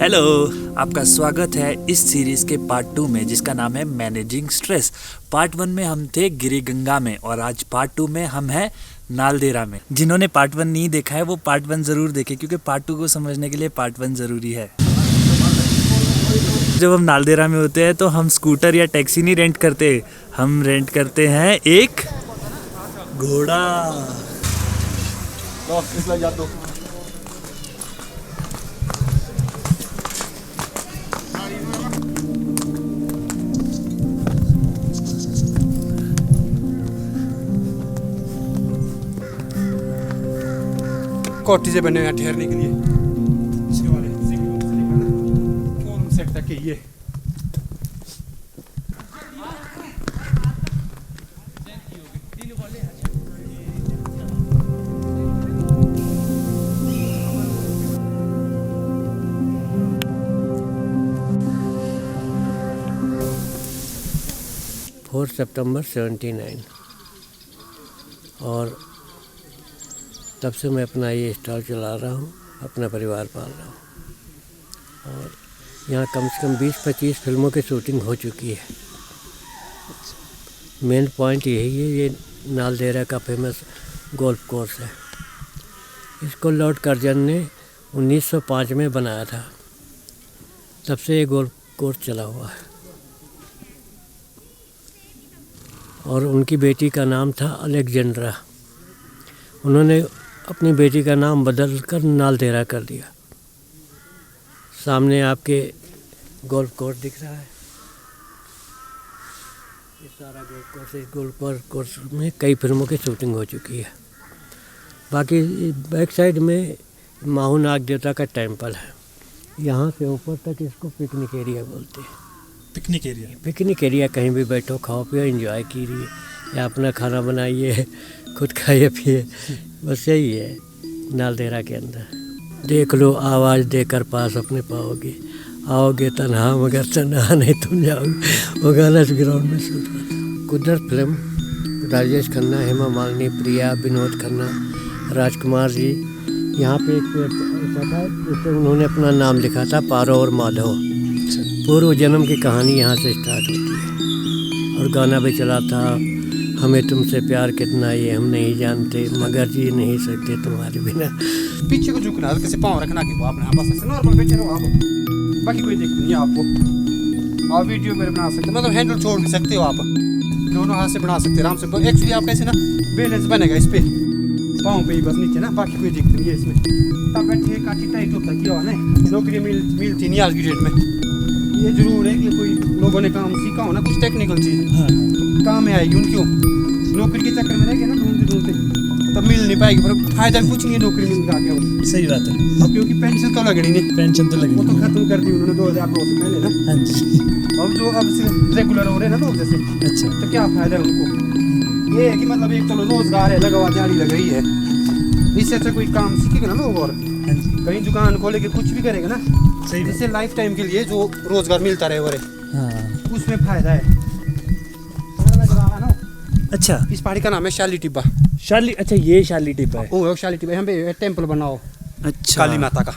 Hello, आपका स्वागत है इस सीरीज़ के पार्ट 2 में जिसका नाम है मैनेजिंग स्ट्रेस। पार्ट 1 में हम थे गिरिगंगा में और आज पार्ट 2 में हम हैं नालदेहरा में। जिन्होंने पार्ट 1 नहीं देखा है वो पार्ट 1 ज़रूर देखें क्योंकि पार्ट 2 को समझने के लिए पार्ट 1 ज़रूरी है। जब हम नालदेहरा में होते हैं तो हम स्कूटर या टैक्सी नहीं रेंट करते, हम रेंट करते हैं एक घोड़ा। कोठी से बने यहाँ ठहरने के लिए इसके वाले सेट तक के ये September 79 और तब से मैं अपना ये स्टॉल चला रहा हूँ, अपना परिवार पाल रहा हूँ और यहाँ कम से कम 20-25 फिल्मों की शूटिंग हो चुकी है। मेन पॉइंट यही है, ये नालदेहरा का फेमस गोल्फ कोर्स है। इसको लॉर्ड कर्जन ने 1905 में बनाया था, तब से ये गोल्फ कोर्स चला हुआ है। और उनकी बेटी का नाम था अलेक्जेंड्रा। उन्होंने अपनी बेटी का नाम बदल कर नालदेहरा कर दिया। सामने आपके गोल्फ कोर्स दिख रहा है, ये सारा गोल्फ कोर्स। इस गोल्फ कोर्स में कई फिल्मों की शूटिंग हो चुकी है। बाकी बैक साइड में माहू नाग देवता का टेम्पल है। यहाँ से ऊपर तक इसको पिकनिक एरिया बोलते हैं। पिकनिक एरिया कहीं भी बैठो, खाओ पियो, एंजॉय कीजिए या अपना खाना बनाइए, खुद खाइए पिए, बस यही है नालदेहरा के अंदर। देख लो आवाज़ देकर पास अपने पाओगे, आओगे तन्हा मगर तन्हा नहीं तुम जाओगे। वो गाना इस ग्राउंड में शूट हुआ। कुदरत फिल्म, राजेश खन्ना, हेमा मालिनी, प्रिया, विनोद खन्ना, राजकुमार जी। यहाँ पे एक पेड़ ऐसा था जिससे उन्होंने अपना नाम लिखा था, पारो और माधव। पूर्व जन्म की कहानी यहाँ से स्टार्ट होती है और गाना भी चला था, हमें तुमसे प्यार कितना ये हम नहीं जानते, मगर जी नहीं सकते तुम्हारे बिना। पीछे को झुकना, हल्के से पाँव रखना कि वो आपने बस ऐसे नॉर्मल बैठे रहो आप, बाकी कोई दिक्कत नहीं है आपको। आप वीडियो मेरे बना सकते, मतलब हैंडल छोड़ भी सकते हो आप, दोनों हाथ से बना सकते आराम से। एक्चुअली आप कैसे ना बैलेंस बनेगा इस पर, पाँव पे ही बस नीचे ना, बाकी कोई दिक्कत नहीं है इसमें। तब बैठे काटी टाइट होता किया नहीं, नौकरी मिलती नहीं आज की डेट में। ये जरूर है कि कोई लोगों ने काम सीखा हो ना, कुछ टेक्निकल चीज़ काम में आएगी उनकी। नौकरी के चक्कर में रह गए ना ढूंढते तब मिल नहीं पाएगी, पर फायदा कुछ नहीं है नौकरी मिल के। सही बात है। अब क्योंकि पेंशन तो लगनी नहीं, पेंशन तो लगी, वो तो खत्म कर दी उन्होंने 2002 से पहले ना। हाँ जी। अब जो अब से रेगुलर हो रहे हैं ना लोग जैसे, अच्छा, तो क्या फायदा है उनको। ये है कि मतलब एक चलो रोजगार है, लगा हुआ दिहाड़ी लग रही है, इससे अच्छा कोई काम सीखेगा ना लोग, और कहीं दुकान खोले के कुछ भी करेगा ना, जिससे लाइफ टाइम के लिए जो रोजगार मिलता रहे वरे, उसमें फायदा है। अच्छा, इस पहाड़ी का नाम है शाली टिब्बा। अच्छा ये शाली टिब्बा है। ओ शाली टिब्बा, यहाँ पे टेम्पल बना हो अच्छा, काली माता का।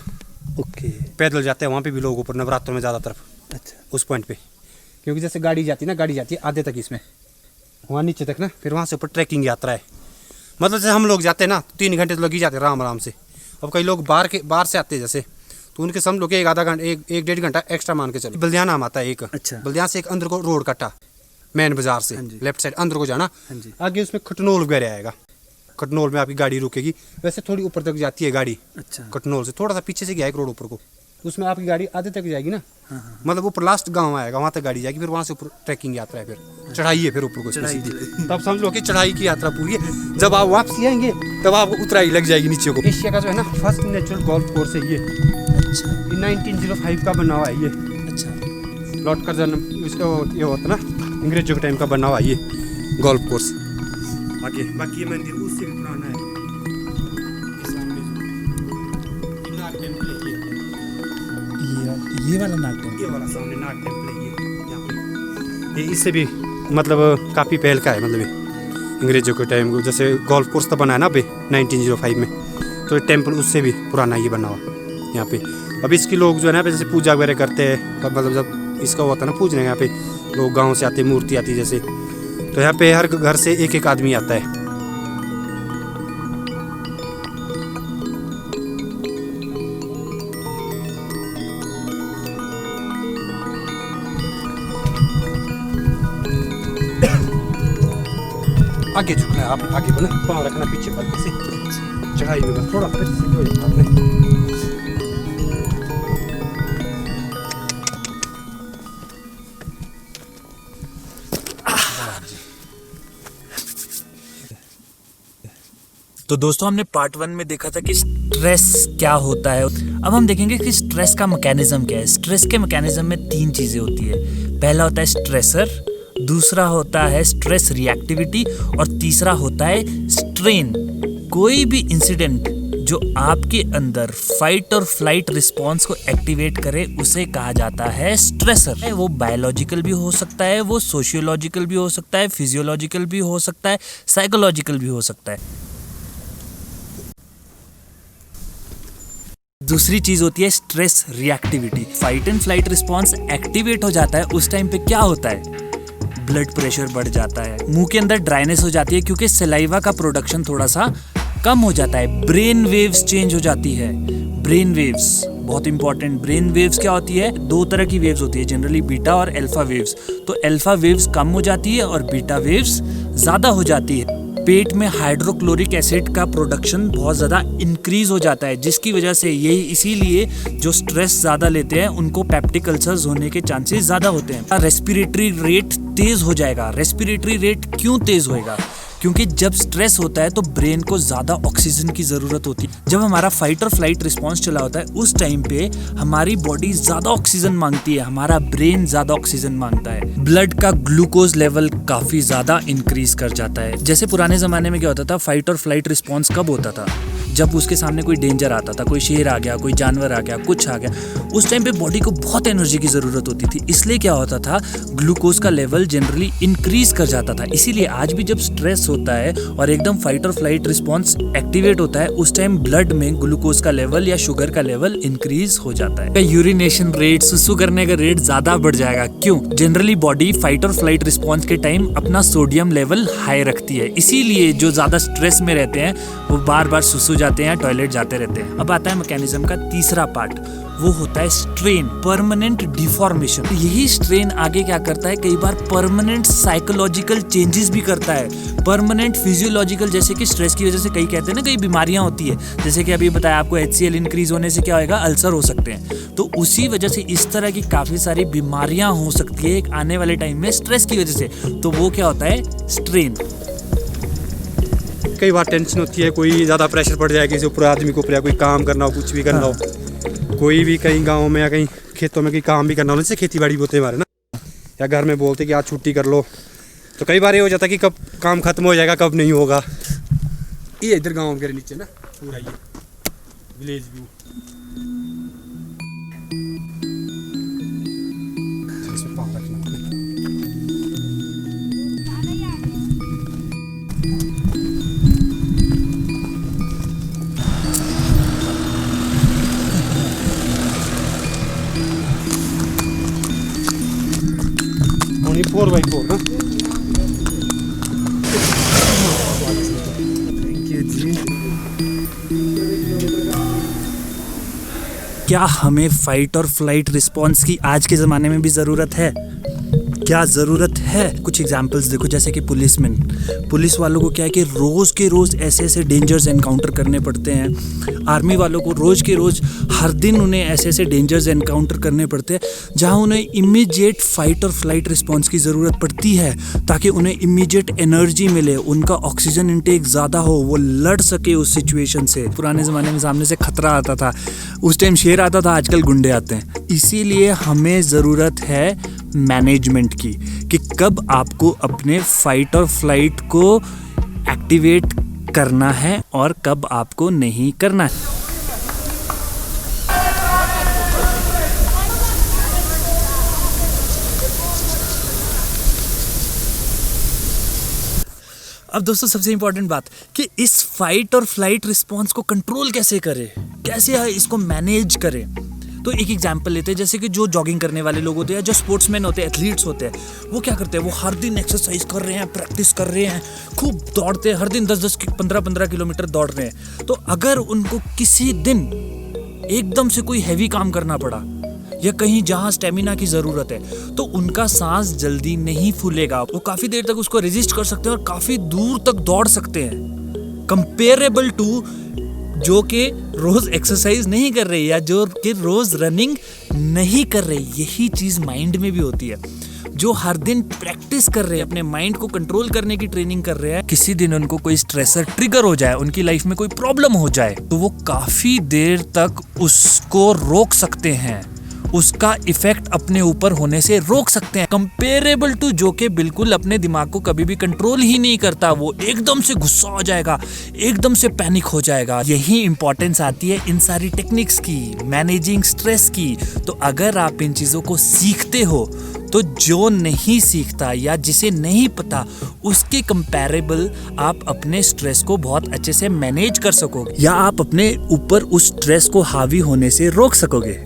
ओके। पैदल जाते हैं वहाँ पे भी लोग ऊपर नवरात्रों में ज़्यादा तरफ। अच्छा, उस पॉइंट पे, क्योंकि जैसे गाड़ी जाती है आधे तक इसमें, वहाँ नीचे तक ना, फिर वहाँ से ऊपर ट्रैकिंग यात्रा है। मतलब जैसे हम लोग जाते हैं ना 3 घंटे तो लग ही जाते हैं आराम से। अब कई लोग बाहर से आते हैं जैसे, तो उनके सब लोग एक आधा घंटा, एक डेढ़ घंटा एक्स्ट्रा मान के चलो। बल्दियाना नाम आता है एक। अच्छा। बल्दियाना से एक अंदर को रोड कटा, मेन बाजार से लेफ्ट साइड अंदर को जाना, आगे उसमें खटनोल वगैरह आएगा। खटनोल में आपकी गाड़ी रुकेगी, वैसे थोड़ी ऊपर तक जाती है गाड़ी। अच्छा, खटनोल से थोड़ा सा पीछे से गया एक रोड ऊपर को, उसमें आपकी गाड़ी आधे तक जाएगी ना। मतलब ऊपर लास्ट गांव आएगा, वहाँ तक गाड़ी जाएगी, फिर वहाँ से ऊपर ट्रैकिंग यात्रा है, फिर चढ़ाई है, फिर ऊपर को सीधी। तब समझ लो कि चढ़ाई की यात्रा पूरी है। जब आप वापसी आएंगे तब आपको उतराई लग जाएगी नीचे को। एशिया का जो है ना फर्स्ट नेचुरल गोल्फ कोर्स है ये। अच्छा, 1905 का बना हुआ है ये। अच्छा, लॉर्ड कर्जन इसका ये होता ना, अंग्रेजों के टाइम का बना हुआ है ये गोल्फ कोर्स। आगे बाकी ये मंदिर उससे भी पुराना है। ये वाला नाग टेम्पल, ये वाला सामने नाग टेम्पल है ये। यहाँ पे ये इससे भी मतलब काफ़ी पहल का है, मतलब ये अंग्रेजों के टाइम को। जैसे गोल्फ कोर्स तो बना है ना अभी 1905 में, तो टेम्पल उससे भी पुराना ये बना हुआ यहाँ पे। अब इसकी लोग जो है ना जैसे पूजा वगैरह करते हैं, मतलब जब इसका होता है ना पूजने, यहाँ पे लोग गांव से आते हैं, मूर्ति आती है जैसे, तो यहाँ पे हर घर से एक एक आदमी आता है। आगे झुकना है, आप आगे बोले, पाँव रखना पीछे पर से, चढ़ाई में बस थोड़ा पैर सीधे हो जाता आपने। तो दोस्तों हमने पार्ट 1 में देखा था कि स्ट्रेस क्या होता है। अब हम देखेंगे कि स्ट्रेस का मैकेनिज्म क्या है। स्ट्रेस के मैकेनिज्म में 3 चीज़ें होती है। पहला होता है स्ट्रेसर, दूसरा होता है स्ट्रेस रिएक्टिविटी और तीसरा होता है स्ट्रेन। कोई भी इंसिडेंट जो आपके अंदर फाइट और फ्लाइट रिस्पॉन्स को एक्टिवेट करे उसे कहा जाता है स्ट्रेसर। वो बायोलॉजिकल भी हो सकता है, वो सोशियोलॉजिकल भी हो सकता है, फिजियोलॉजिकल भी हो सकता है, साइकोलॉजिकल भी हो सकता है। दूसरी चीज होती है stress reactivity. Fight and flight response activate हो जाता है, उस टाइम पे क्या होता है, ब्लड प्रेशर बढ़ जाता है, मुंह के अंदर ड्राइनेस हो जाती है क्योंकि सलाइवा का प्रोडक्शन थोड़ा सा कम हो जाता है, ब्रेन वेव्स चेंज हो जाती है। ब्रेन वेव्स बहुत इंपॉर्टेंट। ब्रेन वेव्स क्या होती है, 2 तरह की वेव्स होती है जनरली, बीटा और अल्फा वेव्स। तो अल्फा वेव्स कम हो जाती है और बीटा वेव्स ज्यादा हो जाती है। पेट में हाइड्रोक्लोरिक एसिड का प्रोडक्शन बहुत ज़्यादा इंक्रीज हो जाता है, जिसकी वजह से यही इसीलिए जो स्ट्रेस ज़्यादा लेते हैं उनको पेप्टिक अल्सर्स होने के चांसेस ज़्यादा होते हैं। रेस्पिरेटरी रेट तेज़ हो जाएगा। रेस्पिरेटरी रेट क्यों तेज़ होएगा, क्योंकि जब स्ट्रेस होता है तो ब्रेन को ज़्यादा ऑक्सीजन की ज़रूरत होती है। जब हमारा फाइट और फ्लाइट रिस्पॉन्स चला होता है उस टाइम पे हमारी बॉडी ज़्यादा ऑक्सीजन मांगती है, हमारा ब्रेन ज़्यादा ऑक्सीजन मांगता है। ब्लड का ग्लूकोज लेवल काफ़ी ज़्यादा इंक्रीज कर जाता है। जैसे पुराने ज़माने में क्या होता था, फाइट और फ्लाइट रिस्पॉन्स कब होता था, जब उसके सामने कोई डेंजर आता था, कोई शेर आ गया, कोई जानवर आ गया, कुछ आ गया, उस टाइम पे बॉडी को बहुत एनर्जी की ज़रूरत होती थी। इसलिए क्या होता था, ग्लूकोज का लेवल जनरली इंक्रीज कर जाता था। इसीलिए आज भी जब स्ट्रेस होता है और एकदम फाइट और फ्लाइट रिस्पॉन्स एक्टिवेट होता है उस टाइम ब्लड में ग्लूकोज का लेवल या शुगर का लेवल इंक्रीज हो जाता है। यूरिनेशन रेट, सुसु करने का रेट ज़्यादा बढ़ जाएगा। क्यों? जनरली बॉडी फाइट और फ्लाइट रिस्पॉन्स के टाइम अपना सोडियम लेवल हाई रखती है, इसीलिए जो ज़्यादा स्ट्रेस में रहते हैं वो बार बार सुसु जाते हैं, टॉयलेट जाते रहते हैं। अब आता है मैकेनिज्म का तीसरा पार्ट, वो होता है स्ट्रेन, परमानेंट डिफॉर्मेशन। यही स्ट्रेन आगे क्या करता है, कई बार परमानेंट साइकोलॉजिकल चेंजेस भी करता है, परमानेंट फिजियोलॉजिकल, जैसे कि स्ट्रेस की वजह से कई कहते हैं ना कई बीमारियां होती है, जैसे कि अभी बताया आपको HCl इंक्रीज होने से क्या होगा, अल्सर हो सकते हैं। तो उसी वजह से इस तरह की काफ़ी सारी बीमारियां हो सकती है आने वाले टाइम में स्ट्रेस की वजह से। तो वो क्या होता है, स्ट्रेन। कई बार टेंशन होती है, कोई ज़्यादा प्रेशर पड़ जाए किसी ऊपर, आदमी को ऊपर, या कोई काम करना हो, कुछ भी करना हो, कोई भी कहीं गांव में या कहीं खेतों में कोई काम भी करना हो, जैसे खेती बाड़ी होते हैं हमारे ना, या घर में बोलते कि आज छुट्टी कर लो, तो कई बार ये हो जाता है कि कब काम खत्म हो जाएगा, कब नहीं होगा। ये इधर गाँव के नीचे ना पूरा ये विलेज व्यू, only 4x4 ना। थैंक यू जी। क्या हमें फाइट और फ्लाइट रिस्पॉन्स की आज के ज़माने में भी ज़रूरत है? क्या ज़रूरत है? कुछ एग्जांपल्स देखो, जैसे कि पुलिस वालों को क्या है कि रोज़ के रोज़ ऐसे ऐसे डेंजर्स एनकाउंटर करने पड़ते हैं। आर्मी वालों को रोज़ के रोज़ हर दिन उन्हें ऐसे ऐसे डेंजर्स एनकाउंटर करने पड़ते हैं जहां उन्हें इमीडिएट फाइट और फ्लाइट रिस्पॉन्स की ज़रूरत पड़ती है, ताकि उन्हें इमीडिएट एनर्जी मिले, उनका ऑक्सीजन इंटेक ज़्यादा हो, वो लड़ सके उस सिचुएशन से। पुराने ज़माने में सामने से खतरा आता था, उस टाइम शेर आता था, आजकल गुंडे आते हैं। इसीलिए हमें ज़रूरत है मैनेजमेंट की, कि कब आपको अपने फाइट और फ्लाइट को एक्टिवेट करना है और कब आपको नहीं करना है। अब दोस्तों सबसे इंपॉर्टेंट बात कि इस फाइट और फ्लाइट रिस्पॉन्स को कंट्रोल कैसे करें, कैसे इसको मैनेज करें। तो एक एग्जांपल लेते हैं, जैसे कि जो जॉगिंग करने वाले लोग होते हैं, जो स्पोर्ट्समैन होते हैं, एथलीट्स होते हैं, वो क्या करते हैं, वो हर दिन एक्सरसाइज कर रहे हैं, प्रैक्टिस कर रहे हैं, खूब दौड़ते हैं, हर दिन 10-10 15-15 किलोमीटर दौड़ रहे हैं। तो अगर उनको किसी दिन एकदम से कोई हैवी काम करना पड़ा या कहीं जहाँ स्टेमिना की ज़रूरत है, तो उनका सांस जल्दी नहीं फूलेगा, वो काफ़ी देर तक उसको रेजिस्ट कर सकते हैं और काफ़ी दूर तक दौड़ सकते हैं, कंपेरेबल टू जो कि रोज़ एक्सरसाइज नहीं कर रहे या जो कि रोज़ रनिंग नहीं कर रहे। यही चीज़ माइंड में भी होती है। जो हर दिन प्रैक्टिस कर रहे हैं, अपने माइंड को कंट्रोल करने की ट्रेनिंग कर रहे हैं, किसी दिन उनको कोई स्ट्रेसर ट्रिगर हो जाए, उनकी लाइफ में कोई प्रॉब्लम हो जाए, तो वो काफ़ी देर तक उसको रोक सकते हैं, उसका इफेक्ट अपने ऊपर होने से रोक सकते हैं, कंपेरेबल टू जो कि बिल्कुल अपने दिमाग को कभी भी कंट्रोल ही नहीं करता। वो एकदम से गुस्सा हो जाएगा, एकदम से पैनिक हो जाएगा। यही इंपॉर्टेंस आती है इन सारी टेक्निक्स की, मैनेजिंग स्ट्रेस की। तो अगर आप इन चीज़ों को सीखते हो, तो जो नहीं सीखता या जिसे नहीं पता, उसके कंपैरेबल आप अपने स्ट्रेस को बहुत अच्छे से मैनेज कर सकोगे या आप अपने ऊपर उस स्ट्रेस को हावी होने से रोक सकोगे।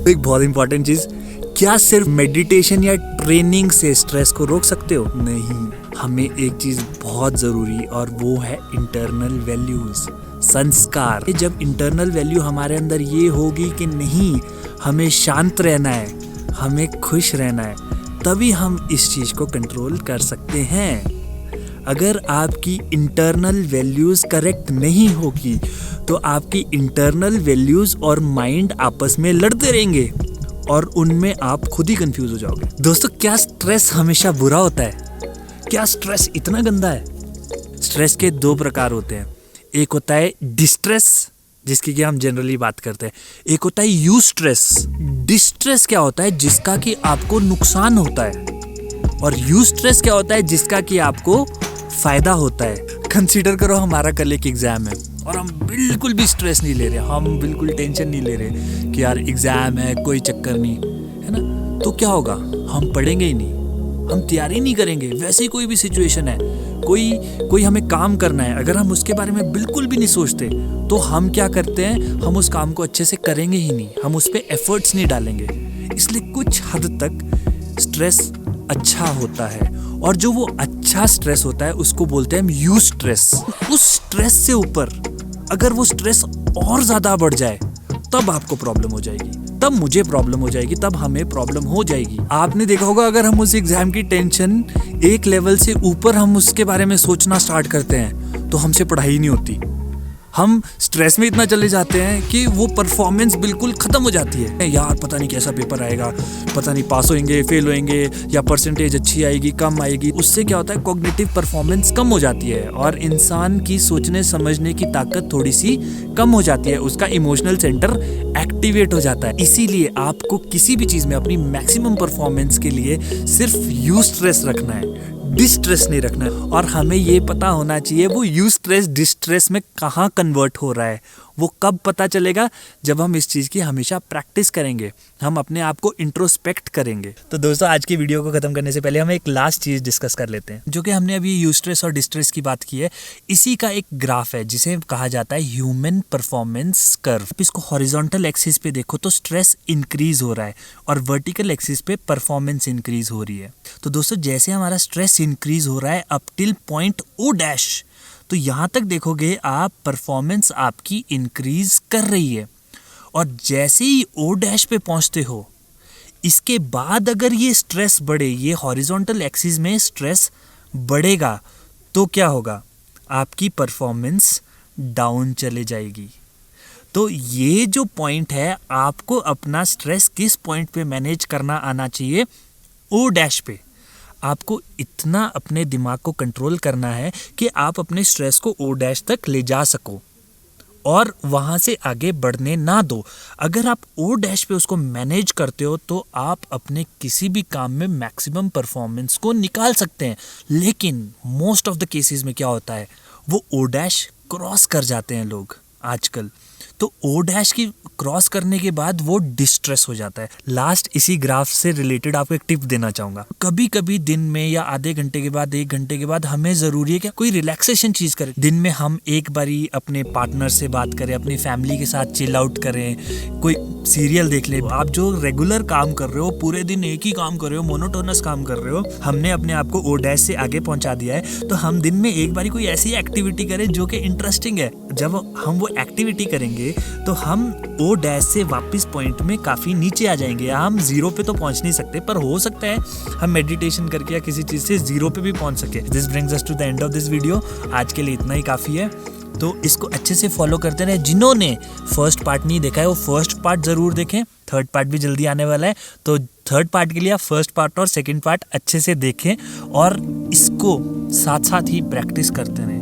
एक बहुत इंपॉर्टेंट चीज, क्या सिर्फ मेडिटेशन या ट्रेनिंग से स्ट्रेस को रोक सकते हो? नहीं, हमें एक चीज बहुत जरूरी और वो है इंटरनल वैल्यूज, संस्कार। जब इंटरनल वैल्यू हमारे अंदर ये होगी कि नहीं, हमें शांत रहना है, हमें खुश रहना है, तभी हम इस चीज को कंट्रोल कर सकते हैं। अगर आपकी इंटरनल वैल्यूज करेक्ट नहीं होगी, तो आपकी इंटरनल वैल्यूज और माइंड आपस में लड़ते रहेंगे और उनमें आप खुद ही कंफ्यूज हो जाओगे। दोस्तों, क्या स्ट्रेस हमेशा बुरा होता है? क्या स्ट्रेस इतना गंदा है? स्ट्रेस के दो प्रकार होते हैं। एक होता है डिस्ट्रेस, जिसकी कि हम जनरली बात करते हैं। एक होता है यूस्ट्रेस। डिस्ट्रेस क्या होता है? जिसका कि आपको नुकसान होता है। और यूस्ट्रेस क्या होता है? जिसका कि आपको फायदा होता है। कंसीडर करो हमारा कल एक एग्जाम है और हम बिल्कुल भी स्ट्रेस नहीं ले रहे, हम बिल्कुल टेंशन नहीं ले रहे कि यार एग्जाम है, कोई चक्कर नहीं है ना। तो क्या होगा? हम पढ़ेंगे ही नहीं, हम तैयारी नहीं करेंगे। वैसे ही कोई भी सिचुएशन है, कोई हमें काम करना है, अगर हम उसके बारे में बिल्कुल भी नहीं सोचते, तो हम क्या करते हैं, हम उस काम को अच्छे से करेंगे ही नहीं, हम उस पर एफर्ट्स नहीं डालेंगे। इसलिए कुछ हद तक स्ट्रेस अच्छा होता है, और जो वो अच्छा स्ट्रेस होता है उसको बोलते हैं हम यू स्ट्रेस। उस स्ट्रेस से ऊपर अगर वो स्ट्रेस और ज्यादा बढ़ जाए, तब आपको प्रॉब्लम हो जाएगी, तब मुझे प्रॉब्लम हो जाएगी, तब हमें प्रॉब्लम हो जाएगी। आपने देखा होगा, अगर हम उस एग्जाम की टेंशन एक लेवल से ऊपर हम उसके बारे में सोचना स्टार्ट करते हैं, तो हमसे पढ़ाई नहीं होती। हम स्ट्रेस में इतना चले जाते हैं कि वो परफॉर्मेंस बिल्कुल ख़त्म हो जाती है। यार पता नहीं कैसा पेपर आएगा, पता नहीं पास होएंगे, फेल होएंगे, या परसेंटेज अच्छी आएगी, कम आएगी। उससे क्या होता है, कॉग्निटिव परफॉर्मेंस कम हो जाती है और इंसान की सोचने समझने की ताकत थोड़ी सी कम हो जाती है, उसका इमोशनल सेंटर एक्टिवेट हो जाता है। इसीलिए आपको किसी भी चीज़ में अपनी मैक्सिमम परफॉर्मेंस के लिए सिर्फ यू स्ट्रेस रखना है, डिस्ट्रेस नहीं रखना है। और हमें ये पता होना चाहिए वो यू स्ट्रेस डिस्ट्रेस में कहाँ कन्वर्ट हो रहा है। वो कब पता चलेगा? जब हम इस चीज़ की हमेशा प्रैक्टिस करेंगे, हम अपने आप को इंट्रोस्पेक्ट करेंगे। तो दोस्तों, आज की वीडियो को ख़त्म करने से पहले हम एक लास्ट चीज़ डिस्कस कर लेते हैं, जो कि हमने अभी यू स्ट्रेस और डिस्ट्रेस की बात की है। इसी का एक ग्राफ है जिसे कहा जाता है ह्यूमन परफॉर्मेंस कर्व। इसको हॉरिजॉन्टल एक्सिस पे देखो तो स्ट्रेस इंक्रीज हो रहा है और वर्टिकल एक्सिस पे परफॉर्मेंस इंक्रीज हो रही है। तो दोस्तों, जैसे हमारा स्ट्रेस इंक्रीज हो रहा है up till point O dash, तो यहाँ तक देखोगे आप, परफॉर्मेंस आपकी इंक्रीज कर रही है। और जैसे ही ओ डैश पे पहुँचते हो, इसके बाद अगर ये स्ट्रेस बढ़े, ये हॉरिजॉन्टल एक्सिस में स्ट्रेस बढ़ेगा, तो क्या होगा? आपकी परफॉर्मेंस डाउन चले जाएगी। तो ये जो पॉइंट है, आपको अपना स्ट्रेस किस पॉइंट पे मैनेज करना आना चाहिए? ओ डैश पे। आपको इतना अपने दिमाग को कंट्रोल करना है कि आप अपने स्ट्रेस को ओ डैश तक ले जा सको और वहाँ से आगे बढ़ने ना दो। अगर आप ओ डैश पे उसको मैनेज करते हो, तो आप अपने किसी भी काम में मैक्सिमम परफॉर्मेंस को निकाल सकते हैं। लेकिन मोस्ट ऑफ द केसेस में क्या होता है, वो ओ डैश क्रॉस कर जाते हैं लोग आजकल। तो ओ डैश की क्रॉस करने के बाद वो डिस्ट्रेस हो जाता है। लास्ट इसी ग्राफ से रिलेटेड आपको एक टिप देना चाहूँगा। कभी कभी दिन में या आधे घंटे के बाद, 1 घंटे के बाद हमें ज़रूरी है कि कोई रिलैक्सेशन चीज़ करें। दिन में हम एक बारी अपने पार्टनर से बात करें, अपनी फैमिली के साथ चिल आउट करें, कोई सीरियल देख ले। आप जो रेगुलर काम कर रहे हो, पूरे दिन एक ही काम कर रहे हो, मोनोटोनस काम कर रहे हो, हमने अपने आप को ओ डैश से आगे पहुंचा दिया है। तो हम दिन में एक बारी कोई ऐसी एक्टिविटी करें जो कि इंटरेस्टिंग है। जब हम वो एक्टिविटी करेंगे तो हम ओ डैश से वापस पॉइंट में काफ़ी नीचे आ जाएंगे। हम जीरो पे तो पहुंच नहीं सकते, पर हो सकता है हम मेडिटेशन करके या किसी चीज़ से जीरो पे भी पहुंच सके। This brings us to the end of this video. आज के लिए इतना ही काफ़ी है, तो इसको अच्छे से फॉलो करते रहे। जिन्होंने फर्स्ट पार्ट नहीं देखा है वो फर्स्ट पार्ट ज़रूर देखें, थर्ड पार्ट भी जल्दी आने वाला है। तो थर्ड पार्ट के लिए आप फर्स्ट पार्ट और सेकंड पार्ट अच्छे से देखें और इसको साथ साथ ही प्रैक्टिस करते रहें।